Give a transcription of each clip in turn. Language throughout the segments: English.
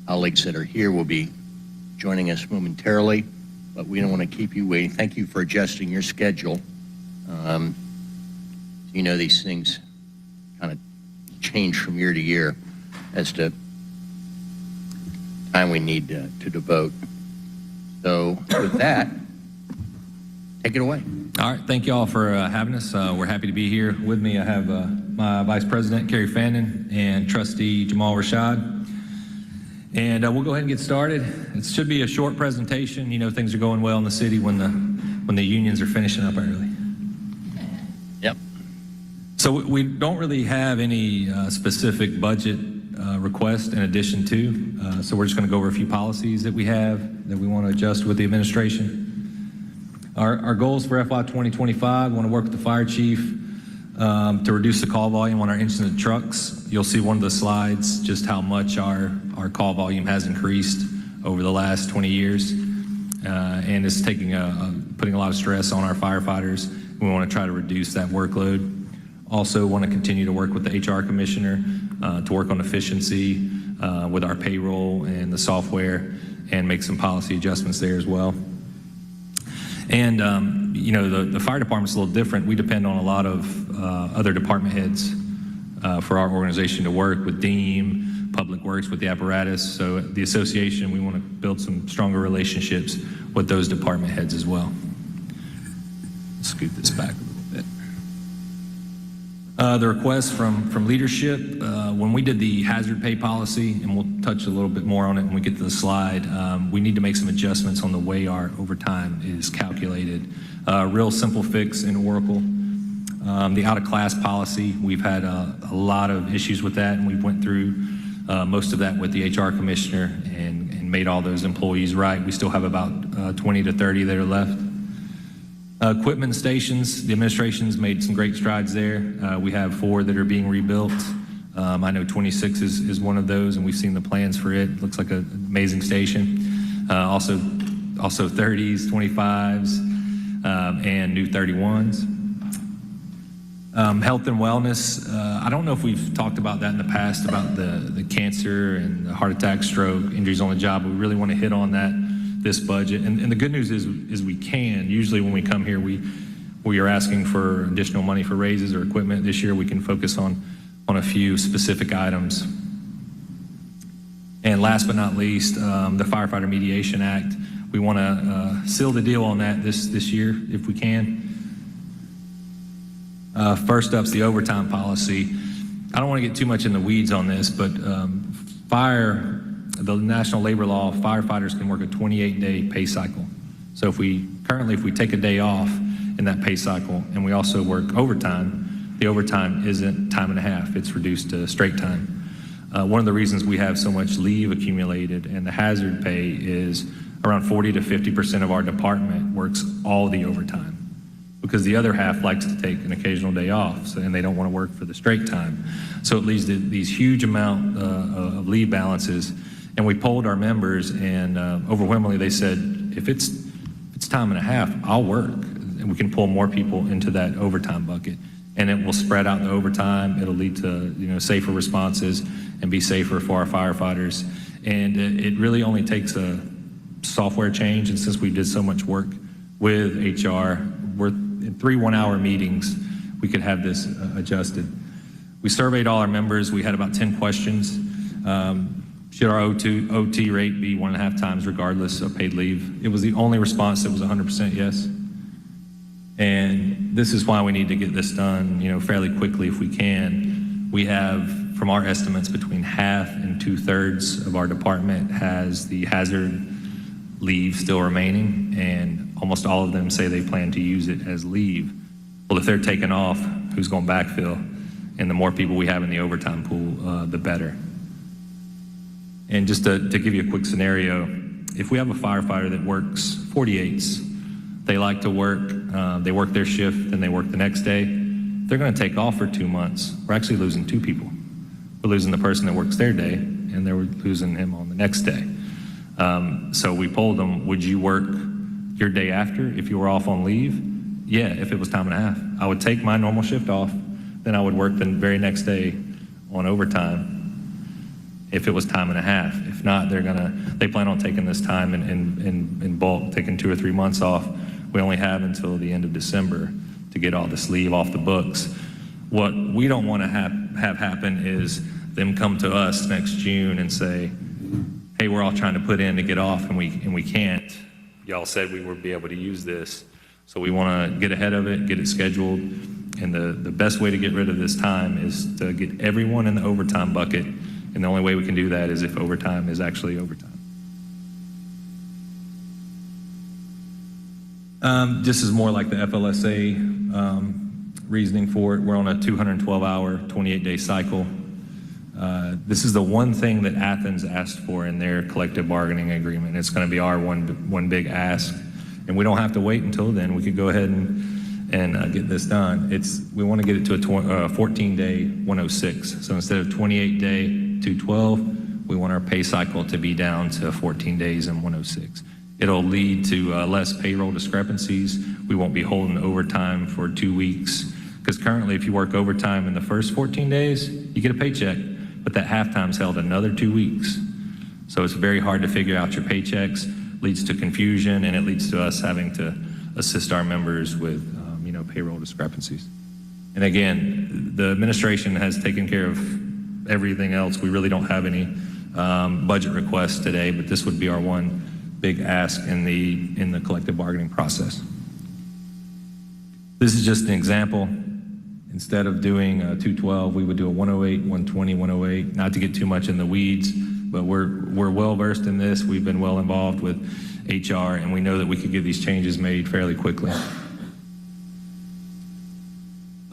colleagues that are here will be joining us momentarily, but we don't want to keep you waiting. Thank you for adjusting your schedule. You know, these things kind of change from year to year as to time we need to devote. So with that, take it away. All right, thank you all for having us. We're happy to be here. With me, I have my Vice President, Kerry Fannin, and Trustee Jamal Rashad. And we'll go ahead and get started. It should be a short presentation. You know, things are going well in the city when the unions are finishing up early. Yep. So we don't really have any specific budget request in addition to, so we're just going to go over a few policies that we have that we want to adjust with the administration. Our goals for FY 2025, we want to work with the fire chief to reduce the call volume on our incident trucks. You'll see one of the slides just how much our call volume has increased over the last 20 years, and it's taking putting a lot of stress on our firefighters. We want to try to reduce that workload. Also want to continue to work with the HR commissioner to work on efficiency with our payroll and the software and make some policy adjustments there as well. And, you know, the fire department's a little different. We depend on a lot of other department heads for our organization to work with DEEM, Public Works, with the apparatus. So the association, we want to build some stronger relationships with those department heads as well. Scoot this back a little bit. The request from leadership, when we did the hazard pay policy, and we'll touch a little bit more on it when we get to the slide, we need to make some adjustments on the way our overtime is calculated. Real simple fix in Oracle. The out of class policy, we've had a lot of issues with that, and we went through most of that with the HR commissioner and made all those employees right. We still have about 20 to 30 that are left. Equipment stations, the administration's made some great strides there. We have 4 that are being rebuilt. I know 26 is one of those, and we've seen the plans for it. Looks like an amazing station. Also 30s, 25s, and new 31s. Health and wellness. I don't know if we've talked about that in the past, about the cancer and the heart attack, stroke, injuries on the job. We really want to hit on that this budget, and the good news is we can. Usually when we come here, we are asking for additional money for raises or equipment. This year we can focus on a few specific items. And last but not least, the Firefighter Mediation Act. We want to seal the deal on that this year if we can. First up's the overtime policy. I don't want to get too much in the weeds on this, but the national labor law, firefighters can work a 28-day pay cycle. So if we take a day off in that pay cycle and we also work overtime, the overtime isn't time and a half, it's reduced to straight time. One of the reasons we have so much leave accumulated and the hazard pay is around 40 to 50% of our department works all the overtime because the other half likes to take an occasional day off, and they don't want to work for the straight time. So it leads to these huge amount of leave balances. And we polled our members, and overwhelmingly they said, if it's time and a half, I'll work. And we can pull more people into that overtime bucket. And it will spread out the overtime. It'll lead to safer responses and be safer for our firefighters. And it really only takes a software change. And since we did so much work with HR, we're in 3 one-hour meetings, we could have this adjusted. We surveyed all our members. We had about 10 questions. Should our OT rate be 1.5 times regardless of paid leave? It was the only response that was 100% yes. And this is why we need to get this done, fairly quickly if we can. We have, from our estimates, between half and 2/3 of our department has the hazard leave still remaining, and almost all of them say they plan to use it as leave. Well, if they're taken off, who's going to backfill? And the more people we have in the overtime pool, the better. And just to give you a quick scenario, if we have a firefighter that works 48s, they like to work, they work their shift and they work the next day, they're going to take off for 2 months. We're actually losing 2 people. We're losing the person that works their day, and they're losing him on the next day. So we polled them, would you work your day after if you were off on leave? Yeah, if it was time and a half. I would take my normal shift off, then I would work the very next day on overtime. if it was time and a half. If not, they plan on taking this time in bulk, taking 2 or 3 months off. We only have until the end of December to get all this leave off the books. What we don't want to have happen is them come to us next June and say, hey, we're all trying to put in to get off and we can't. Y'all said we would be able to use this. So we want to get ahead of it, get it scheduled. And the best way to get rid of this time is to get everyone in the overtime bucket. And the only way we can do that is if overtime is actually overtime. This is more like the FLSA reasoning for it. We're on a 212-hour, 28-day cycle. This is the one thing that Athens asked for in their collective bargaining agreement. It's going to be our one big ask, and we don't have to wait until then. We could go ahead and get this done. We want to get it to a 14-day 106. So instead of 28-day 212, we want our pay cycle to be down to 14 days and 106. It'll lead to less payroll discrepancies. We won't be holding overtime for 2 weeks, because currently if you work overtime in the first 14 days, you get a paycheck, but that halftime's held another 2 weeks. So it's very hard to figure out your paychecks, leads to confusion, and it leads to us having to assist our members with payroll discrepancies. And again, the administration has taken care of everything else. We really don't have any budget requests today, but this would be our one big ask in the collective bargaining process. This is just an example. Instead of doing a 212, we would do a 108, 120, 108. Not to get too much in the weeds, but we're well versed in this. We've been well involved with HR, and we know that we could get these changes made fairly quickly.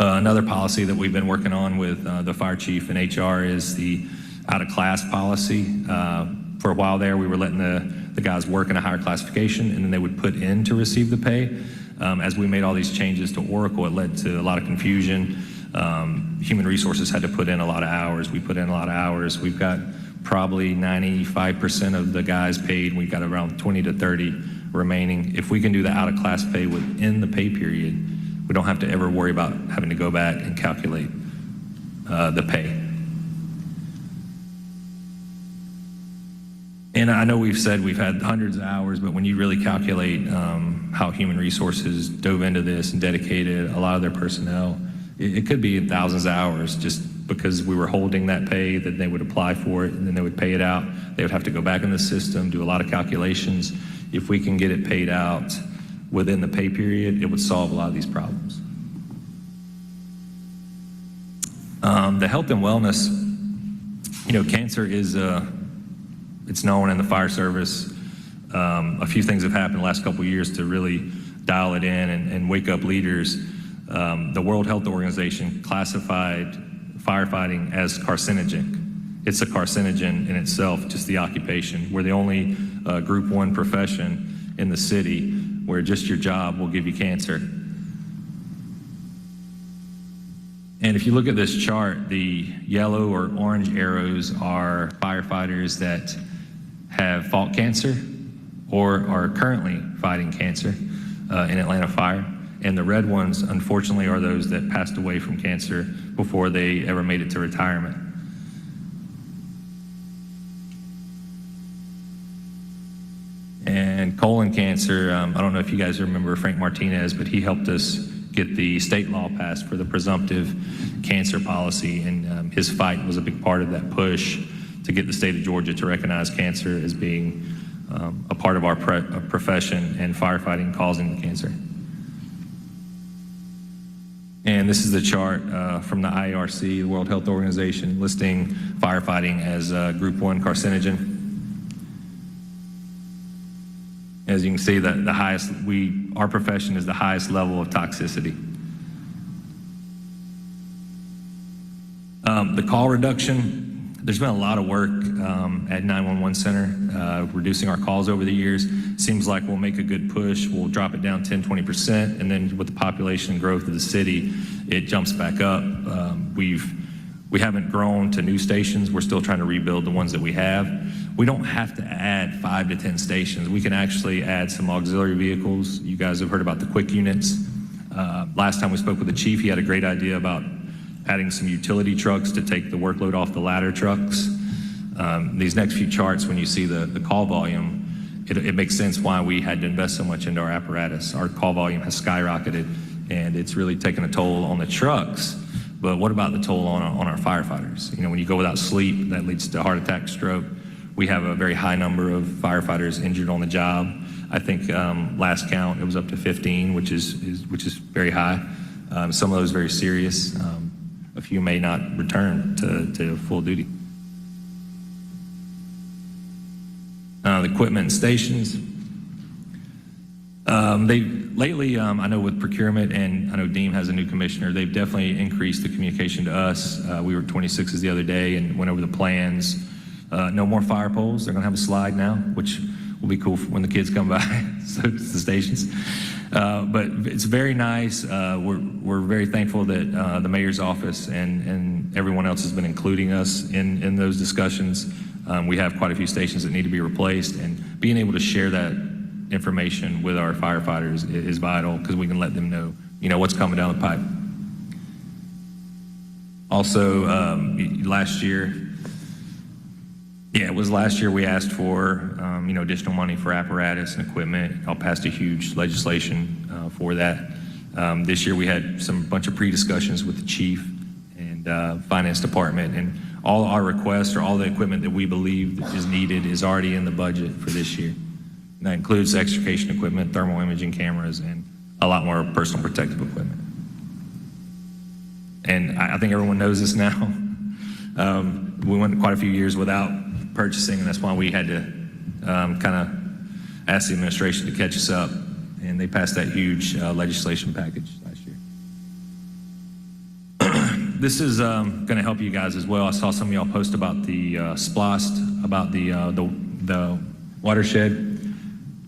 Another policy that we've been working on with the fire chief and HR is the out-of-class policy. For a while there, we were letting the guys work in a higher classification, and then they would put in to receive the pay. As we made all these changes to Oracle, it led to a lot of confusion. Human Resources had to put in a lot of hours. We put in a lot of hours. We've got probably 95% of the guys paid. We've got around 20 to 30 remaining. If we can do the out-of-class pay within the pay period, we don't have to ever worry about having to go back and calculate the pay. And I know we've said we've had hundreds of hours, but when you really calculate how Human Resources dove into this and dedicated a lot of their personnel, it could be thousands of hours just because we were holding that pay, that they would apply for it and then they would pay it out. They would have to go back in the system, do a lot of calculations. If we can get it paid out within the pay period, it would solve a lot of these problems. The health and wellness, cancer is it's known in the fire service. A few things have happened the last couple of years to really dial it in and wake up leaders. The World Health Organization classified firefighting as carcinogenic. It's a carcinogen in itself, just the occupation. We're the only Group 1 profession in the city where just your job will give you cancer. And if you look at this chart, the yellow or orange arrows are firefighters that have fought cancer or are currently fighting cancer in Atlanta Fire. And the red ones, unfortunately, are those that passed away from cancer before they ever made it to retirement. And colon cancer, I don't know if you guys remember Frank Martinez, but he helped us get the state law passed for the presumptive cancer policy, and his fight was a big part of that push to get the state of Georgia to recognize cancer as being a part of our profession and firefighting causing the cancer. And this is the chart from the IARC, the World Health Organization, listing firefighting as Group 1 carcinogen. As you can see, the highest, our profession is the highest level of toxicity. The call reduction, there's been a lot of work at 911 Center, reducing our calls over the years. Seems like we'll make a good push. We'll drop it down 10, 20%, and then with the population growth of the city, it jumps back up. We haven't grown to new stations. We're still trying to rebuild the ones that we have. We don't have to add 5 to 10 stations. We can actually add some auxiliary vehicles. You guys have heard about the quick units. Last time we spoke with the chief, he had a great idea about adding some utility trucks to take the workload off the ladder trucks. These next few charts, when you see the call volume, it makes sense why we had to invest so much into our apparatus. Our call volume has skyrocketed, and it's really taken a toll on the trucks. But what about the toll on our firefighters? You know, when you go without sleep, that leads to heart attack, stroke. We have a very high number of firefighters injured on the job. I think last count, it was up to 15, which is very high. Some of those very serious. A few may not return to full duty. The equipment and stations. Lately, I know with procurement, and I know Deem has a new commissioner, they've definitely increased the communication to us. We were at 26s the other day and went over the plans. No more fire poles. They're going to have a slide now, which will be cool when the kids come by, so it's the stations. But it's very nice. We're very thankful that the mayor's office and everyone else has been including us in those discussions. We have quite a few stations that need to be replaced, and being able to share that information with our firefighters is vital, because we can let them know, you know, what's coming down the pipe. Also, last year we asked for, additional money for apparatus and equipment. Y'all passed a huge legislation for that. This year we had bunch of pre-discussions with the chief and finance department, and all our requests or all the equipment that we believe that is needed is already in the budget for this year. And that includes extrication equipment, thermal imaging cameras, and a lot more personal protective equipment. And I think everyone knows this now. We went quite a few years without purchasing, and that's why we had to kind of ask the administration to catch us up, and they passed that huge legislation package last year. This is going to help you guys as well. I saw some of y'all post about the SPLOST, about the watershed.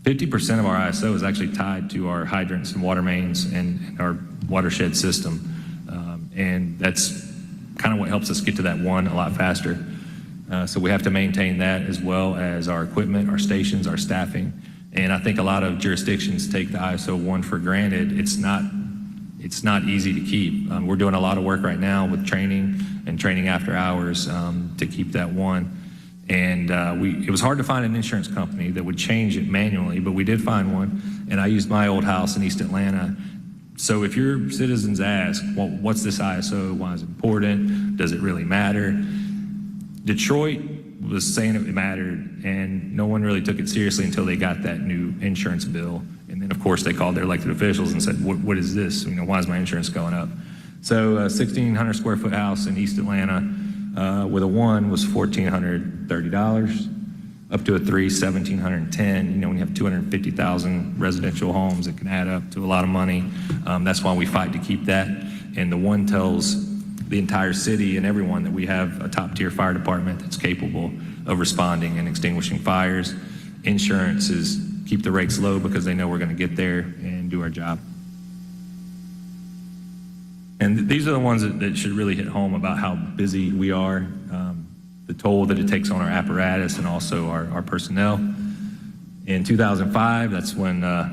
50% of our ISO is actually tied to our hydrants and water mains and our watershed system. And that's kind of what helps us get to that one a lot faster. So we have to maintain that, as well as our equipment, our stations, our staffing. And I think a lot of jurisdictions take the ISO 1 for granted. It's not easy to keep. We're doing a lot of work right now with training and training after hours to keep that 1. And it was hard to find an insurance company that would change it manually, but we did find one. And I used my old house in East Atlanta. So if your citizens ask, well, what's this ISO? Why is it important? Does it really matter? Detroit was saying it mattered, and no one really took it seriously until they got that new insurance bill. And then, of course, they called their elected officials and said, what is this? Why is my insurance going up? So a 1,600 square foot house in East Atlanta with a 1 was $1,430. Up to a 3, $1,710. When you have 250,000 residential homes, it can add up to a lot of money. That's why we fight to keep that. And the 1 tells the entire city and everyone that we have a top-tier fire department that's capable of responding and extinguishing fires. Insurance is keep the rates low because they know we're going to get there and do our job. And these are the ones that should really hit home about how busy we are, the toll that it takes on our apparatus and also our personnel. In 2005, that's when I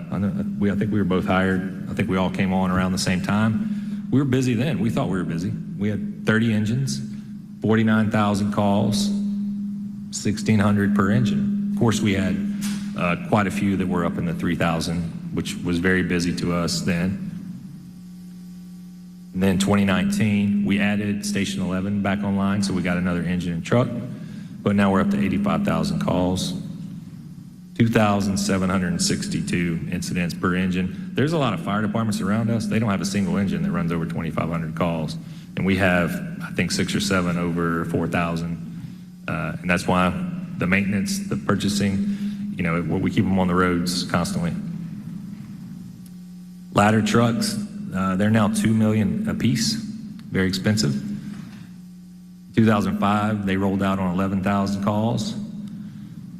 think we were both hired. I think we all came on around the same time. We were busy then. We thought we were busy. We had 30 engines, 49,000 calls, 1,600 per engine. Of course, we had quite a few that were up in the 3,000, which was very busy to us then. And then 2019, we added Station 11 back online, so we got another engine and truck. But now we're up to 85,000 calls, 2,762 incidents per engine. There's a lot of fire departments around us. They don't have a single engine that runs over 2,500 calls. And we have, I think, 6 or 7 over 4,000. And that's why the maintenance, the purchasing, we keep them on the roads constantly. Ladder trucks, they're now $2 million a piece, very expensive. 2005, they rolled out on 11,000 calls.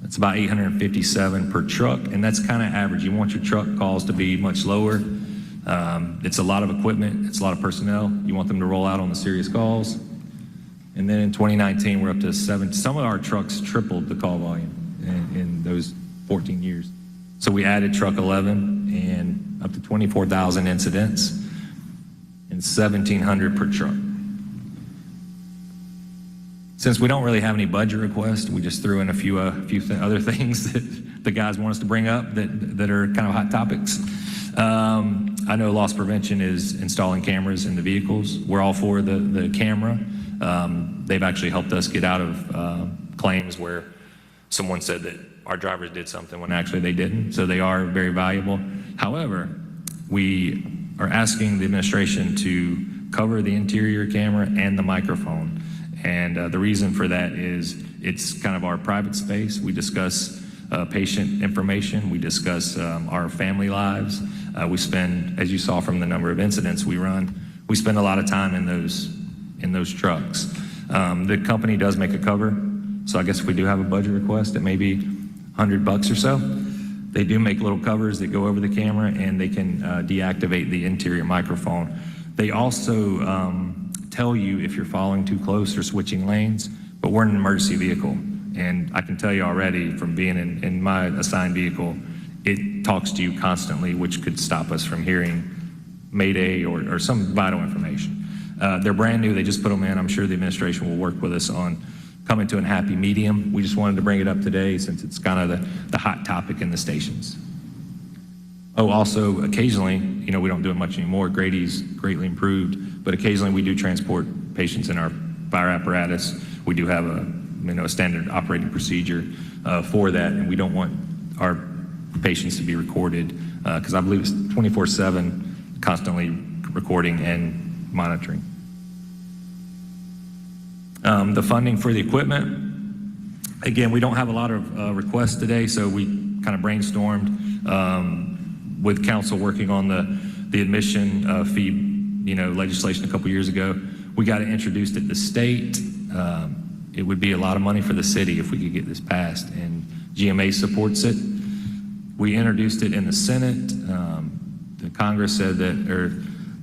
That's about 857 per truck, and that's kind of average. You want your truck calls to be much lower. It's a lot of equipment, it's a lot of personnel. You want them to roll out on the serious calls. And then in 2019, we're up to 7. Some of our trucks tripled the call volume in those 14 years. So we added truck 11 and up to 24,000 incidents and 1,700 per truck. Since we don't really have any budget requests, we just threw in a few other things that the guys want us to bring up that are kind of hot topics. I know loss prevention is installing cameras in the vehicles. We're all for the camera. They've actually helped us get out of claims where someone said that our drivers did something when actually they didn't. So they are very valuable. However, we are asking the administration to cover the interior camera and the microphone. And the reason for that is it's kind of our private space. We discuss patient information. We discuss our family lives. We spend, as you saw from the number of incidents we run, we spend a lot of time in those trucks. The company does make a cover. So I guess if we do have a budget request, it may be $100 or so. They do make little covers that go over the camera, and they can deactivate the interior microphone. They also tell you if you're following too close or switching lanes, but we're in an emergency vehicle. And I can tell you already from being in my assigned vehicle, it talks to you constantly, which could stop us from hearing Mayday or some vital information. They're brand new. They just put them in. I'm sure the administration will work with us on coming to a happy medium. We just wanted to bring it up today since it's kind of the hot topic in the stations. Oh, also, occasionally, you know, we don't do it much anymore. Grady's greatly improved, but occasionally we do transport patients in our fire apparatus. We do have a standard operating procedure for that, and we don't want our patients to be recorded because I believe it's 24/7, constantly recording and monitoring. The funding for the equipment, again, we don't have a lot of requests today, so we kind of brainstormed with council working on the admission fee, legislation a couple years ago. We got it introduced at the state. It would be a lot of money for the city if we could get this passed, and GMA supports it. We introduced it in the Senate. The Congress said that, or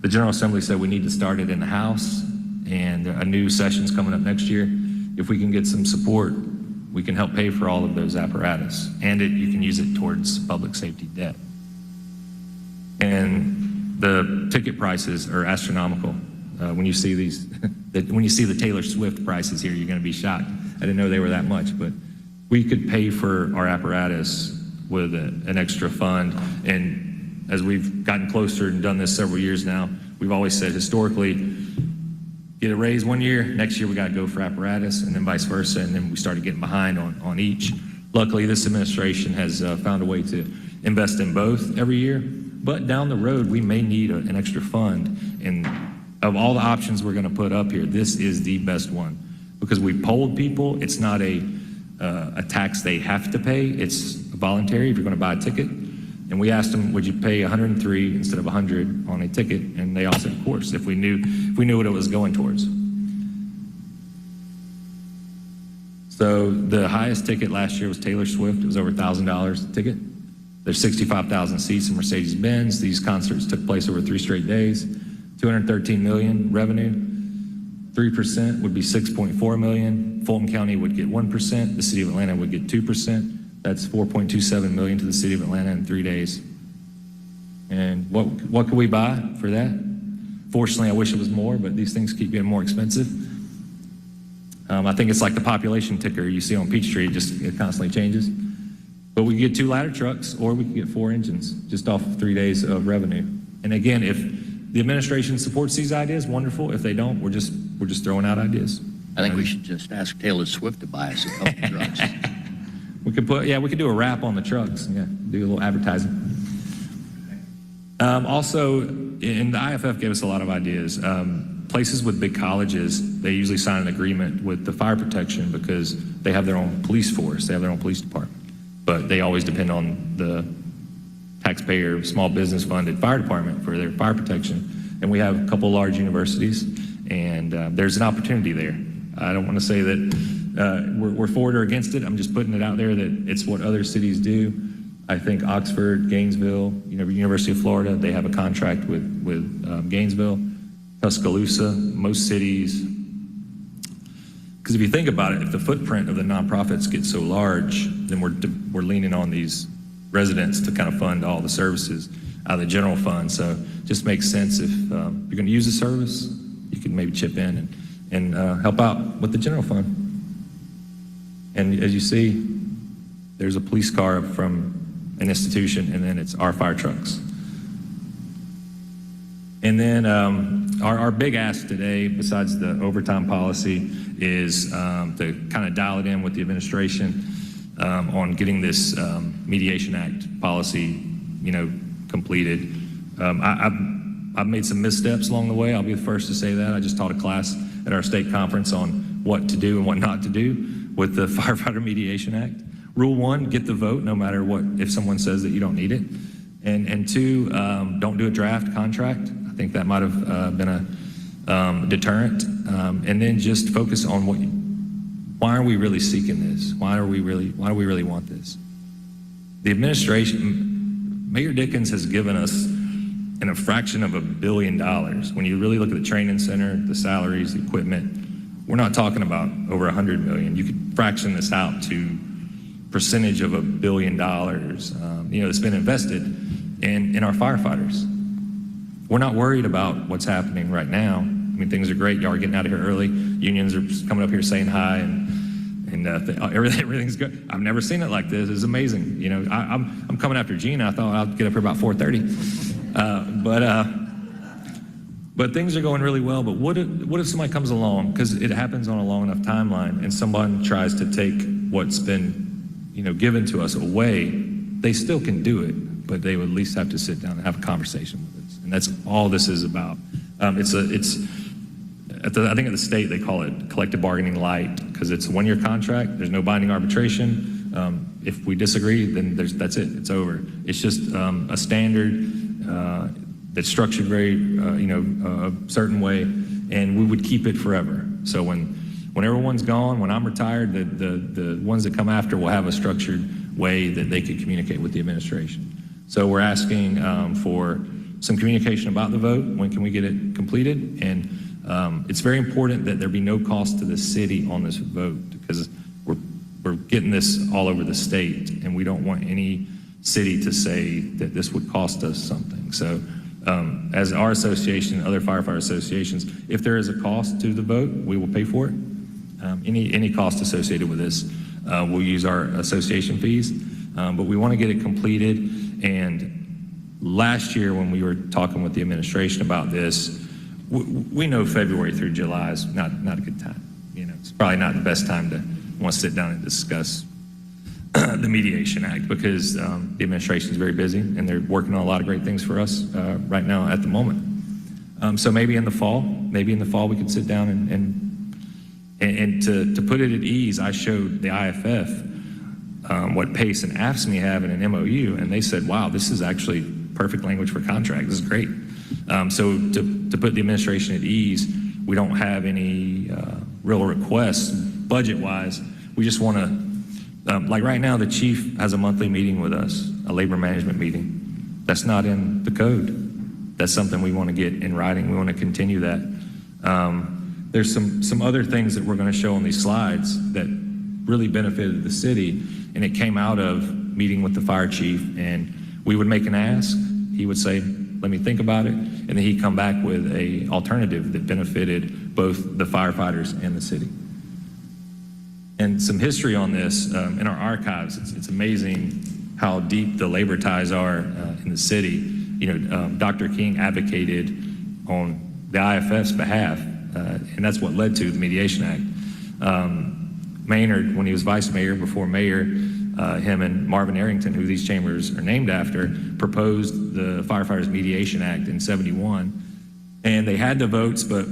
the General Assembly said we need to start it in the House, and a new session's coming up next year. If we can get some support, we can help pay for all of those apparatus, and you can use it towards public safety debt. And the ticket prices are astronomical. When you see these, when you see the Taylor Swift prices here, you're going to be shocked. I didn't know they were that much, but we could pay for our apparatus with an extra fund. And as we've gotten closer and done this several years now, we've always said historically, get a raise one year, next year we got to go for apparatus, and then vice versa, and then we started getting behind on each. Luckily, this administration has found a way to invest in both every year, but down the road, we may need an extra fund. And of all the options we're going to put up here, this is the best one because we polled people. It's not a tax they have to pay. It's voluntary if you're going to buy a ticket. And we asked them, would you pay $103 instead of $100 on a ticket? And they all said, of course, if we knew what it was going towards. So the highest ticket last year was Taylor Swift. It was over $1,000 a ticket. There's 65,000 seats in Mercedes-Benz. These concerts took place over 3 straight days. 213 million revenue. 3% would be 6.4 million. Fulton County would get 1%. The city of Atlanta would get 2%. That's 4.27 million to the city of Atlanta in 3 days. And what could we buy for that? Fortunately, I wish it was more, but these things keep getting more expensive. I think it's like the population ticker you see on Peachtree. It constantly changes. But we could get 2 ladder trucks, or we could get 4 engines just off of 3 days of revenue. And again, if the administration supports these ideas, wonderful. If they don't, we're just throwing out ideas. I think we should just ask Taylor Swift to buy us a couple trucks. We could do a wrap on the trucks. Yeah, do a little advertising. Also, and the IFF gave us a lot of ideas. Places with big colleges, they usually sign an agreement with the fire protection because they have their own police force, they have their own police department. But they always depend on the taxpayer, small business funded fire department for their fire protection. And we have a couple large universities, and there's an opportunity there. I don't want to say that we're for it or against it. I'm just putting it out there that it's what other cities do. I think Oxford, Gainesville, University of Florida, they have a contract with Gainesville, Tuscaloosa, most cities. Because if you think about it, if the footprint of the nonprofits gets so large, then we're leaning on these residents to kind of fund all the services out of the general fund. So it just makes sense if you're going to use the service, you can maybe chip in and help out with the general fund. And as you see, there's a police car from an institution, and then it's our fire trucks. And then our big ask today, besides the overtime policy, is to kind of dial it in with the administration on getting this Mediation Act policy, completed. I've made some missteps along the way. I'll be the first to say that. I just taught a class at our state conference on what to do and what not to do with the Firefighter Mediation Act. Rule 1, get the vote no matter what, if someone says that you don't need it. And 2, don't do a draft contract. I think that might have been a deterrent. And then just focus on why are we really seeking this? Why do we really want this? The administration, Mayor Dickens has given us in a fraction of $1 billion. When you really look at the training center, the salaries, the equipment, we're not talking about over $100 million. You could fraction this out to percentage of $1 billion, that's been invested in our firefighters. We're not worried about what's happening right now. I mean, things are great. Y'all are getting out of here early. Unions are coming up here saying hi, and everything's good. I've never seen it like this. It's amazing. I'm coming after Gina. I thought I'd get up here about 4:30. But things are going really well. But what if somebody comes along, because it happens on a long enough timeline, and someone tries to take what's been, given to us away? They still can do it, but they would at least have to sit down and have a conversation with us. And that's all this is about. I think at the state they call it collective bargaining light, because it's a 1-year contract. There's no binding arbitration. If we disagree, then that's it. It's over. It's just a standard that's structured very, a certain way, and we would keep it forever. So when everyone's gone, when I'm retired, the ones that come after will have a structured way that they could communicate with the administration. So we're asking for some communication about the vote. When can we get it completed? And it's very important that there be no cost to the city on this vote, because we're getting this all over the state, and we don't want any city to say that this would cost us something. So as our association and other firefighter associations, if there is a cost to the vote, we will pay for it. Any cost associated with this, we'll use our association fees, but we want to get it completed. And last year when we were talking with the administration about this, we know February through July is not a good time. It's probably not the best time to want to sit down and discuss the Mediation Act, because the administration is very busy and they're working on a lot of great things for us right now at the moment. So maybe in the fall we could sit down and to put it at ease, I showed the IFF what PACE and AFSCME have in an MOU, and they said, wow, this is actually perfect language for contract. This is great. So to put the administration at ease, we don't have any real requests budget-wise. We just want to, like right now, the chief has a monthly meeting with us, a labor management meeting. That's not in the code. That's something we want to get in writing. We want to continue that. There's some other things that we're going to show on these slides that really benefited the city, and it came out of meeting with the fire chief, and we would make an ask. He would say, let me think about it, and then he'd come back with a alternative that benefited both the firefighters and the city. And some history on this, in our archives, it's amazing how deep the labor ties are in the city. Dr. King advocated on the IFF's behalf, and that's what led to the Mediation Act. Maynard, when he was vice mayor, before mayor, him and Marvin Arrington, who these chambers are named after, proposed the Firefighters Mediation Act in '71, and they had the votes, but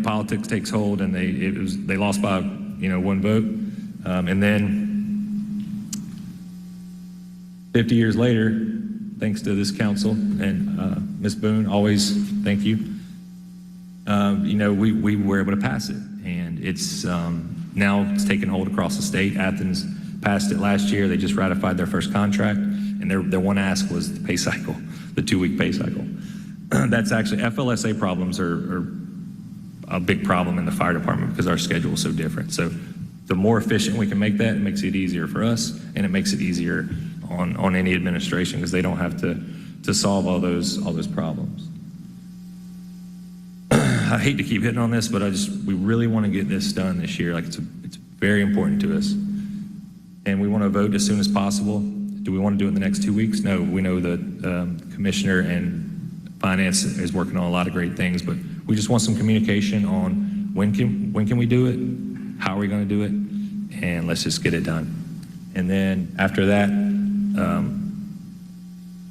politics takes hold, and they lost by 1 vote, and then 50 years later, thanks to this council and Ms. Boone, always thank you. We were able to pass it, and it's now it's taken hold across the state. Athens passed it last year. They just ratified their first contract, and their one ask was the pay cycle, the 2-week pay cycle. That's actually, FLSA problems are a big problem in the fire department because our schedule is so different. So the more efficient we can make that, it makes it easier for us, and it makes it easier on any administration, because they don't have to solve all those problems. I hate to keep hitting on this, but we really want to get this done this year. Like it's very important to us. and we want to vote as soon as possible. Do we want to do it in the next 2 weeks? No, we know that Commissioner and Finance is working on a lot of great things, but we just want some communication on when can we do it, how are we going to do it, and let's just get it done. And then after that,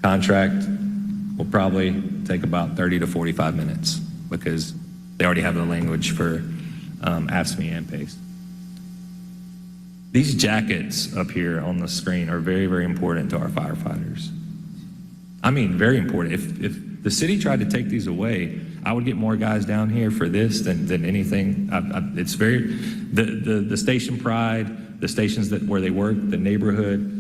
contract will probably take about 30 to 45 minutes because they already have the language for AFSCME and PACE. These jackets up here on the screen are very, very important to our firefighters. I mean, very important. If the city tried to take these away, I would get more guys down here for this than anything. It's very, the station pride, the stations where they work, the neighborhood,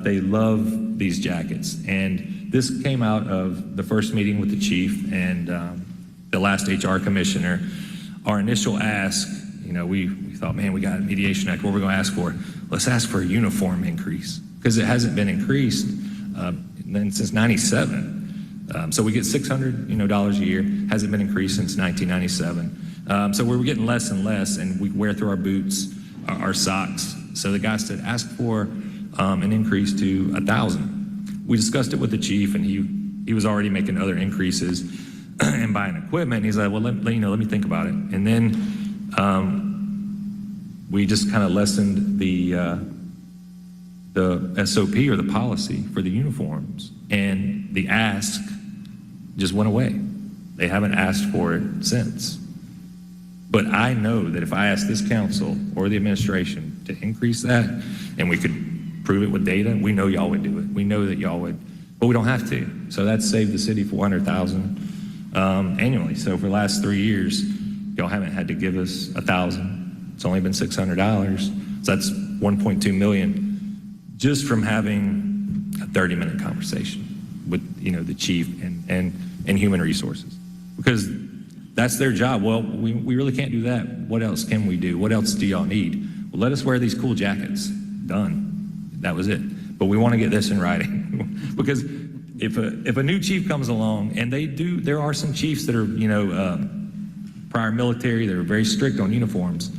they love these jackets. And this came out of the first meeting with the chief and the last HR commissioner. Our initial ask, you know, we thought, man, we got a mediation act. What are we going to ask for? Let's ask for a uniform increase because it hasn't been increased since '97. So we get $600, a year. Hasn't been increased since 1997. So we're getting less and less, and we wear through our boots, our socks. So the guy said, ask for an increase to $1,000. We discussed it with the chief, and he was already making other increases and buying equipment. He's like, well, let me think about it. And then we just kind of lessened the SOP or the policy for the uniforms, and the ask just went away. They haven't asked for it since. But I know that if I ask this council or the administration to increase that, and we could prove it with data, we know y'all would do it. We know that y'all would, but we don't have to. So that's saved the city $400,000 annually. So for the last 3 years, y'all haven't had to give us $1,000. It's only been $600. So that's $1.2 million just from having a 30-minute conversation with the chief and human resources, because that's their job. Well, we really can't do that. What else can we do? What else do y'all need? Well, let us wear these cool jackets. Done. That was it. But we want to get this in writing because if a new chief comes along, and there are some chiefs that are prior military, that are very strict on uniforms.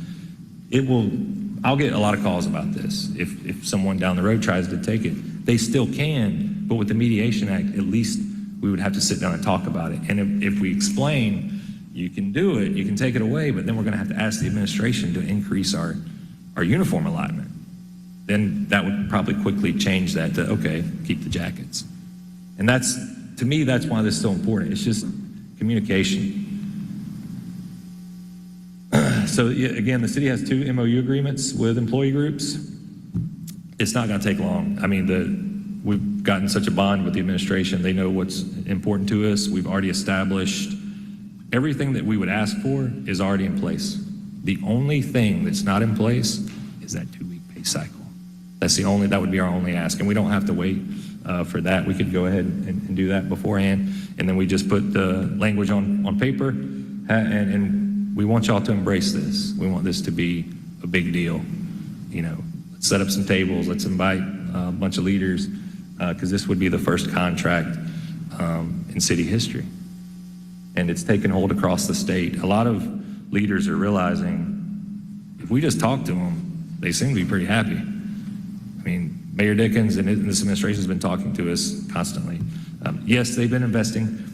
I'll get a lot of calls about this. If someone down the road tries to take it, they still can, but with the Mediation Act, at least we would have to sit down and talk about it. And if we explain, you can do it, you can take it away, but then we're going to have to ask the administration to increase our uniform allotment. Then that would probably quickly change that to, okay, keep the jackets. And to me, that's why this is so important. It's just communication. So again, the city has 2 MOU agreements with employee groups. It's not going to take long. I mean, we've gotten such a bond with the administration. They know what's important to us. We've already established everything that we would ask for is already in place. The only thing that's not in place is that 2-week pay cycle. That would be our only ask, and we don't have to wait for that. We could go ahead and do that beforehand, and then we just put the language on paper, and we want y'all to embrace this. We want this to be a big deal. Let's set up some tables. Let's invite a bunch of leaders, because this would be the first contract in city history. And it's taken hold across the state. A lot of leaders are realizing if we just talk to them, they seem to be pretty happy. I mean, Mayor Dickens and this administration has been talking to us constantly. Yes, they've been investing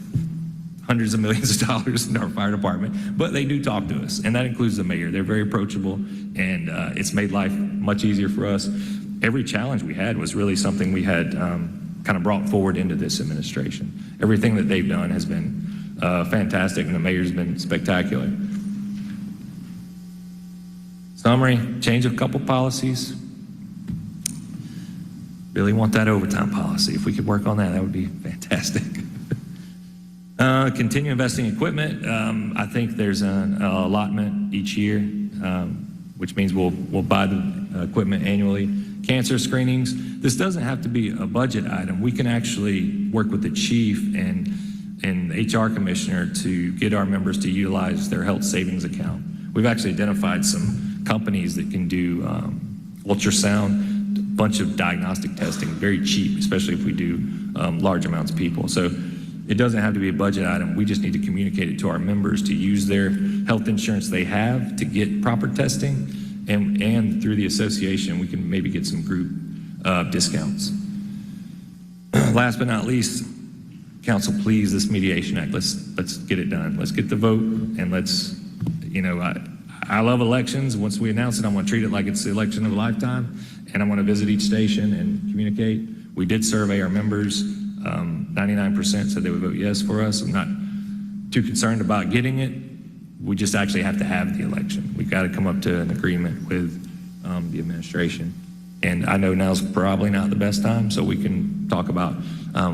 hundreds of millions of dollars in our fire department, but they do talk to us, and that includes the mayor. They're very approachable, and it's made life much easier for us. Every challenge we had was really something we had kind of brought forward into this administration. Everything that they've done has been fantastic, and the mayor's been spectacular. Summary, change a couple policies. Really want that overtime policy. If we could work on that, that would be fantastic. Continue investing in equipment. I think there's an allotment each year, which means we'll buy the equipment annually. Cancer screenings. This doesn't have to be a budget item. We can actually work with the chief and the HR commissioner to get our members to utilize their health savings account. We've actually identified some companies that can do ultrasound, a bunch of diagnostic testing, very cheap, especially if we do large amounts of people. So it doesn't have to be a budget item. We just need to communicate it to our members to use their health insurance they have to get proper testing. And and through the association, we can maybe get some group discounts. Last but not least, council, please, this mediation act, let's get it done. Let's get the vote, and let's, I love elections. Once we announce it, I'm going to treat it like it's the election of a lifetime, and I'm going to visit each station and communicate. We did survey our members. 99% said they would vote yes for us. I'm not too concerned about getting it. We just actually have to have the election. We've got to come up to an agreement with the administration. And I know now's probably not the best time, so we can talk about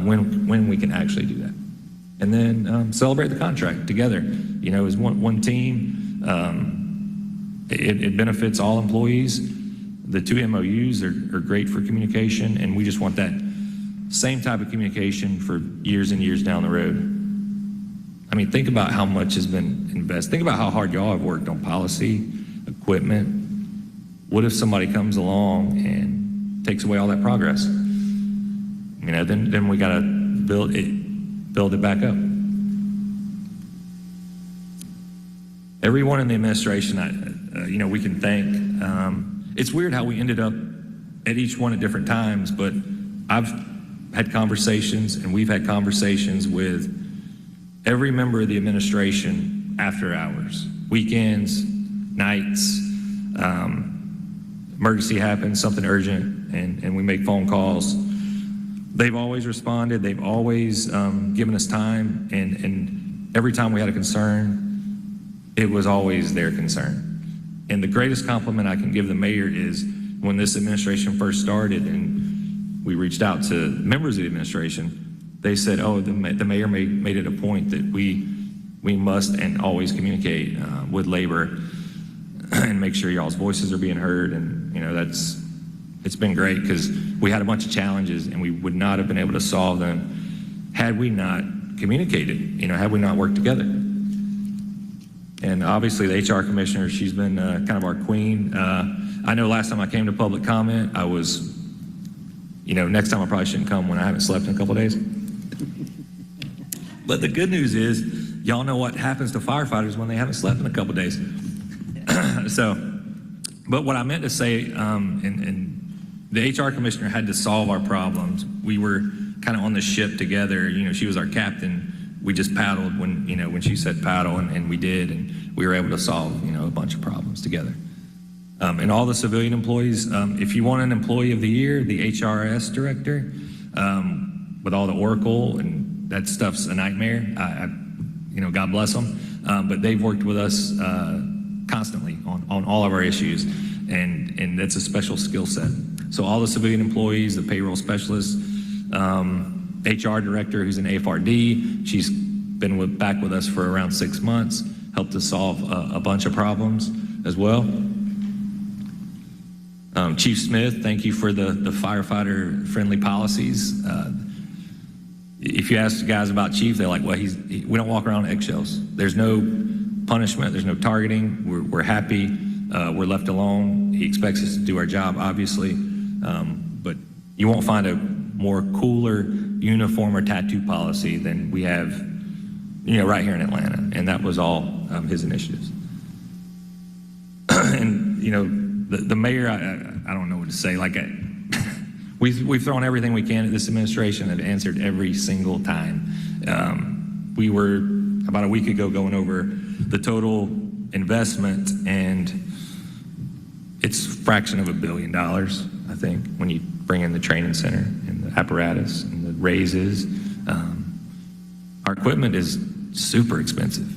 when we can actually do that. And then celebrate the contract together, as one team. It benefits all employees. The 2 MOUs are great for communication, and we just want that same type of communication for years and years down the road. I mean, think about how much has been invested. Think about how hard y'all have worked on policy, equipment. What if somebody comes along and takes away all that progress? Then we got to build it back up. Everyone in the administration, we can thank. It's weird how we ended up at each one at different times, but I've had conversations, and we've had conversations with every member of the administration after hours, weekends, nights. Emergency happens, something urgent, and we make phone calls. They've always responded. They've always given us time, and every time we had a concern, it was always their concern. And the greatest compliment I can give the mayor is when this administration first started and we reached out to members of the administration, they said, the mayor made it a point that we must and always communicate with labor and make sure y'all's voices are being heard. And, it's been great because we had a bunch of challenges and we would not have been able to solve them had we not communicated, had we not worked together. And obviously the HR commissioner, she's been kind of our queen. I know last time I came to public comment, I was, next time I probably shouldn't come when I haven't slept in a couple of days. But the good news is, y'all know what happens to firefighters when they haven't slept in a couple of days. But what I meant to say, and the HR commissioner had to solve our problems. We were kind of on the ship together. She was our captain. We just paddled when she said paddle, and we did, and we were able to solve, a bunch of problems together. And all the civilian employees, if you want an employee of the year, the HRS director, with all the Oracle, and that stuff's a nightmare. God bless them. But they've worked with us constantly on all of our issues, and that's a special skill set. So all the civilian employees, the payroll specialists, HR director who's an AFRD, she's been back with us for around 6 months, helped us solve a bunch of problems as well. Chief Smith, thank you for the firefighter-friendly policies. If you ask the guys about Chief, they're like, well, we don't walk around on eggshells. There's no punishment, there's no targeting. We're happy, we're left alone. He expects us to do our job, obviously, but you won't find a more cooler uniform or tattoo policy than we have, right here in Atlanta, and that was all his initiatives. And the mayor, I don't know what to say. We've thrown everything we can at this administration and answered every single time. We were about a week ago going over the total investment, and it's a fraction of $1 billion, I think, when you bring in the training center and the apparatus and the raises. Our equipment is super expensive.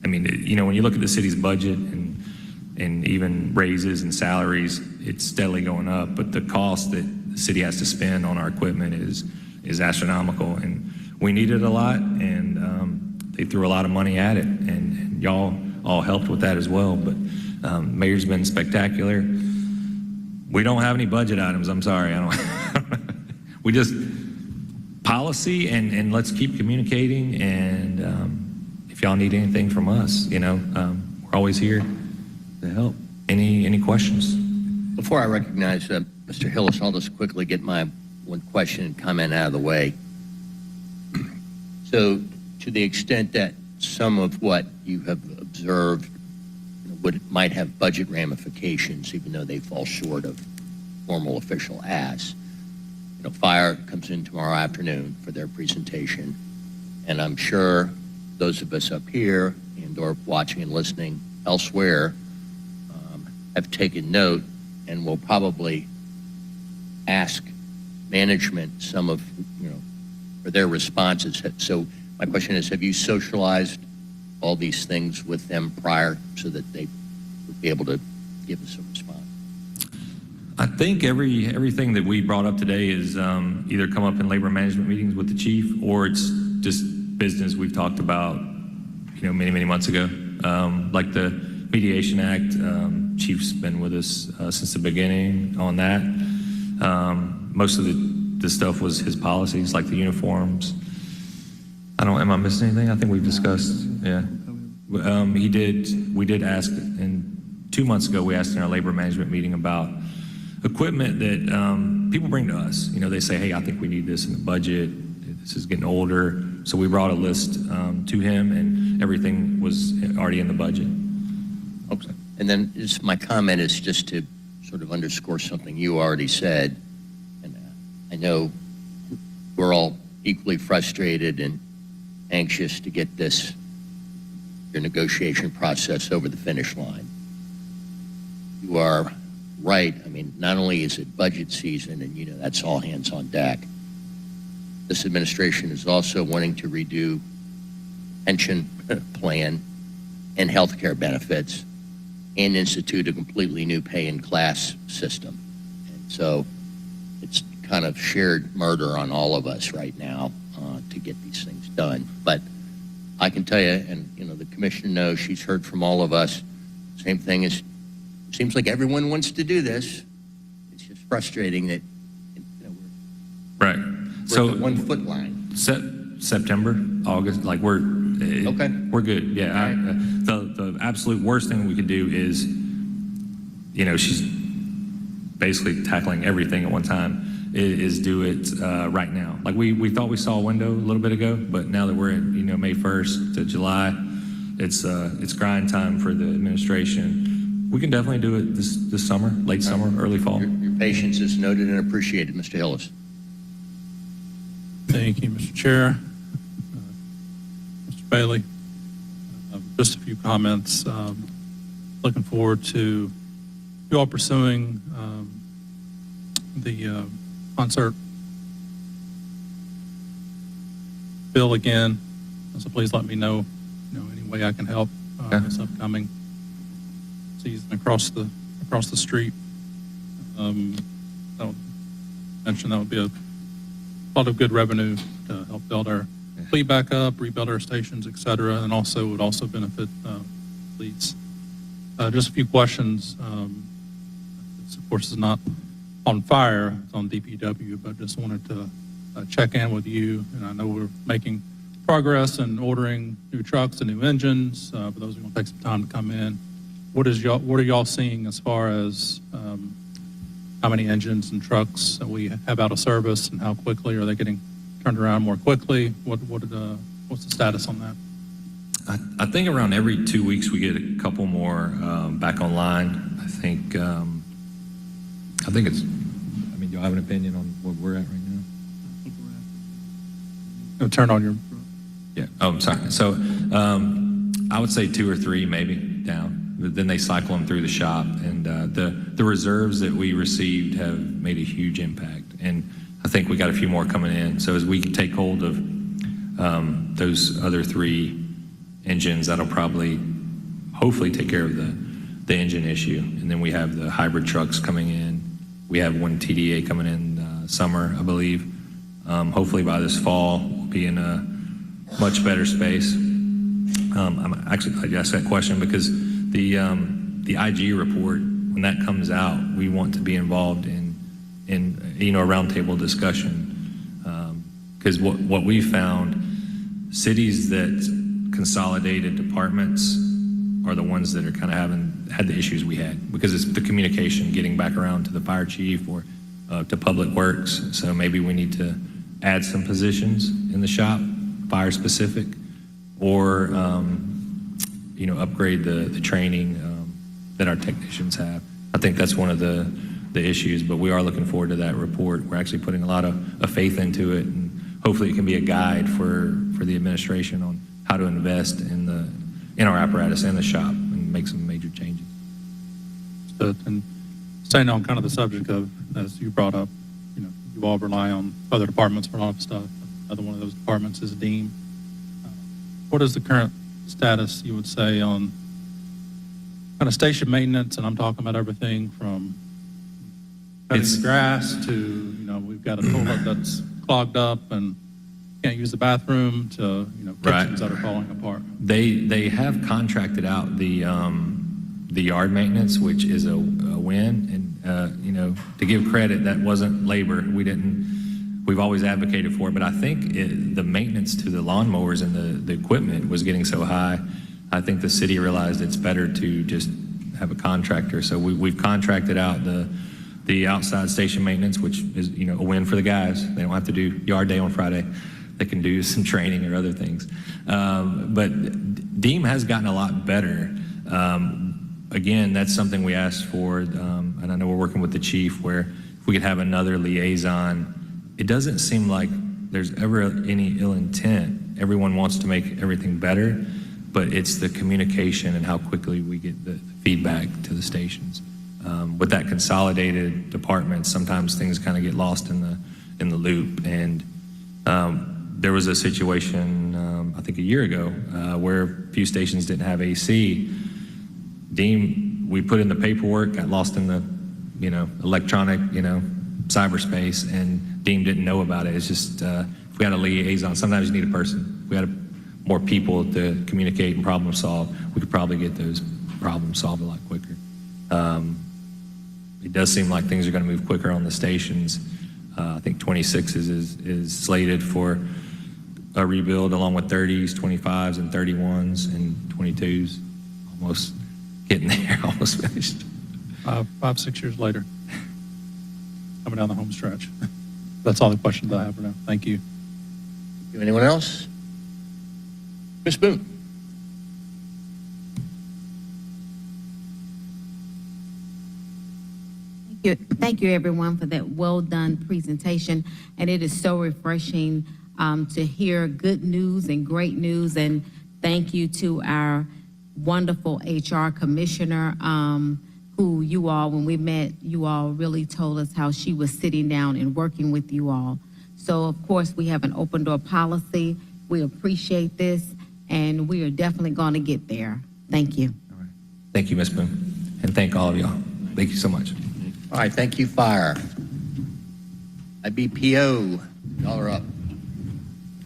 I mean, when you look at the city's budget and even raises and salaries, it's steadily going up, but the cost that the city has to spend on our equipment is astronomical, and we needed a lot, and they threw a lot of money at it, and y'all all helped with that as well. But mayor's been spectacular. We don't have any budget items. I'm sorry. We just policy, and let's keep communicating. And if y'all need anything from us, we're always here to help. Any questions? Before I recognize Mr. Hillis, I'll just quickly get my one question and comment out of the way. So, to the extent that some of what you have observed might have budget ramifications, even though they fall short of formal official asks. Fire comes in tomorrow afternoon for their presentation, and I'm sure those of us up here and/or watching and listening elsewhere have taken note and will probably ask management some of, for their responses. So my question is, have you socialized all these things with them prior so that they would be able to give us a response? I think everything that we brought up today is either come up in labor management meetings with the chief, or it's just business we've talked about, many, many months ago. Like the Mediation Act, chief's been with us since the beginning on that. Most of the stuff was his policies, like the uniforms. Am I missing anything? I think we've discussed, yeah. We did ask, and 2 months ago, we asked in our labor management meeting about equipment that people bring to us. They say, hey, I think we need this in the budget. This is getting older. So we brought a list to him, and everything was already in the budget. Okay. And then my comment is just to sort of underscore something you already said. And I know we're all equally frustrated and anxious to get your negotiation process over the finish line. You are right. I mean, not only is it budget season and, that's all hands on deck, this administration is also wanting to redo pension plan and health care benefits and institute a completely new pay and class system. And so it's kind of shared murder on all of us right now to get these things done. But I can tell you, and the commissioner knows, she's heard from all of us, same thing is, it seems like everyone wants to do this. It's just frustrating that Right. we're at the 1 foot line. September, August, like Okay. We're good. Yeah. The absolute worst thing we could do is, she's basically tackling everything at one time, is do it right now. Like we thought we saw a window a little bit ago, but now that we're in, May 1st to July, it's grind time for the administration. We can definitely do it this summer, late summer, early fall. Your patience is noted and appreciated, Mr. Hillis. Thank you, Mr. Chair. Mr. Bailey, just a few comments. Looking forward to you all pursuing the concert bill again. So please let me know, any way I can help this upcoming season across the street. I would mention that would be a lot of good revenue to help build our fleet back up, rebuild our stations, et cetera, and also would also benefit fleets. Just a few questions. This, of course, is not on fire, it's on DPW, but just wanted to check in with you. And I know we're making progress in ordering new trucks and new engines. For those who are going to take some time to come in, what are y'all seeing as far as how many engines and trucks that we have out of service, and how quickly are they getting turned around more quickly? What's the status on that? I think around every 2 weeks we get a couple more back online. I think it's. I mean, do you have an opinion on where we're at right now? Turn on your. Yeah. Oh, I'm sorry. So I would say 2 or 3 maybe down. But then they cycle them through the shop, and the reserves that we received have made a huge impact. And I think we got a few more coming in. So as we take hold of those other 3 engines, that'll probably, hopefully, take care of the engine issue. And then we have the hybrid trucks coming in. We have 1 TDA coming in summer, I believe. Hopefully by this fall, we'll be in a much better space. I'm actually glad you asked that question, because the IG report, when that comes out, we want to be involved in a roundtable discussion, because what we found, cities that consolidated departments are the ones that are kind of had the issues we had, because it's the communication getting back around to the fire chief or to public works. So maybe we need to add some positions in the shop, fire specific, or upgrade the training that our technicians have. I think that's one of the issues, but we are looking forward to that report. We're actually putting a lot of faith into it, and hopefully it can be a guide for the administration on how to invest in our apparatus and the shop and make some major changes. And staying on kind of the subject of, as you brought up, you all rely on other departments for a lot of stuff. Another one of those departments is DEEM. What is the current status, you would say, on kind of station maintenance? And I'm talking about everything from cutting the grass to, we've got a toilet that's clogged up and can't use the bathroom to, kitchens that are falling apart. They have contracted out the yard maintenance, which is a win. And, to give credit, that wasn't labor. We've always advocated for it, but I think the maintenance to the lawnmowers and the equipment was getting so high. I think the city realized it's better to just have a contractor. So we've contracted out the outside station maintenance, which is, a win for the guys. They don't have to do yard day on Friday. They can do some training or other things. But DEEM has gotten a lot better. Again, that's something we asked for, and I know we're working with the chief, where if we could have another liaison. It doesn't seem like there's ever any ill intent. Everyone wants to make everything better, but it's the communication and how quickly we get the feedback to the stations. With that consolidated department, sometimes things kind of get lost in the loop. And there was a situation, I think a year ago, where a few stations didn't have AC. DEEM, we put in the paperwork, got lost in the, electronic, cyberspace, and DEEM didn't know about it. It's just, if we had a liaison, sometimes you need a person. If we had more people to communicate and problem solve, we could probably get those problems solved a lot quicker. It does seem like things are going to move quicker on the stations. I think 26 is slated for a rebuild, along with 30s, 25s, and 31s, and 22s. Almost getting there, almost finished. 5-6 years later, coming down the home stretch. That's all the questions I have for now. Thank you. Anyone else? Ms. Boone. Thank you, everyone, for that well-done presentation. And it is so refreshing to hear good news and great news. And thank you to our wonderful HR commissioner, who you all, when we met, you all really told us how she was sitting down and working with you all. So, of course, we have an open door policy. We appreciate this, and we are definitely going to get there. Thank you. All right. Thank you, Ms. Boone, and thank all of y'all. Thank you so much. All right, thank you, Fire. IBPO, y'all are up.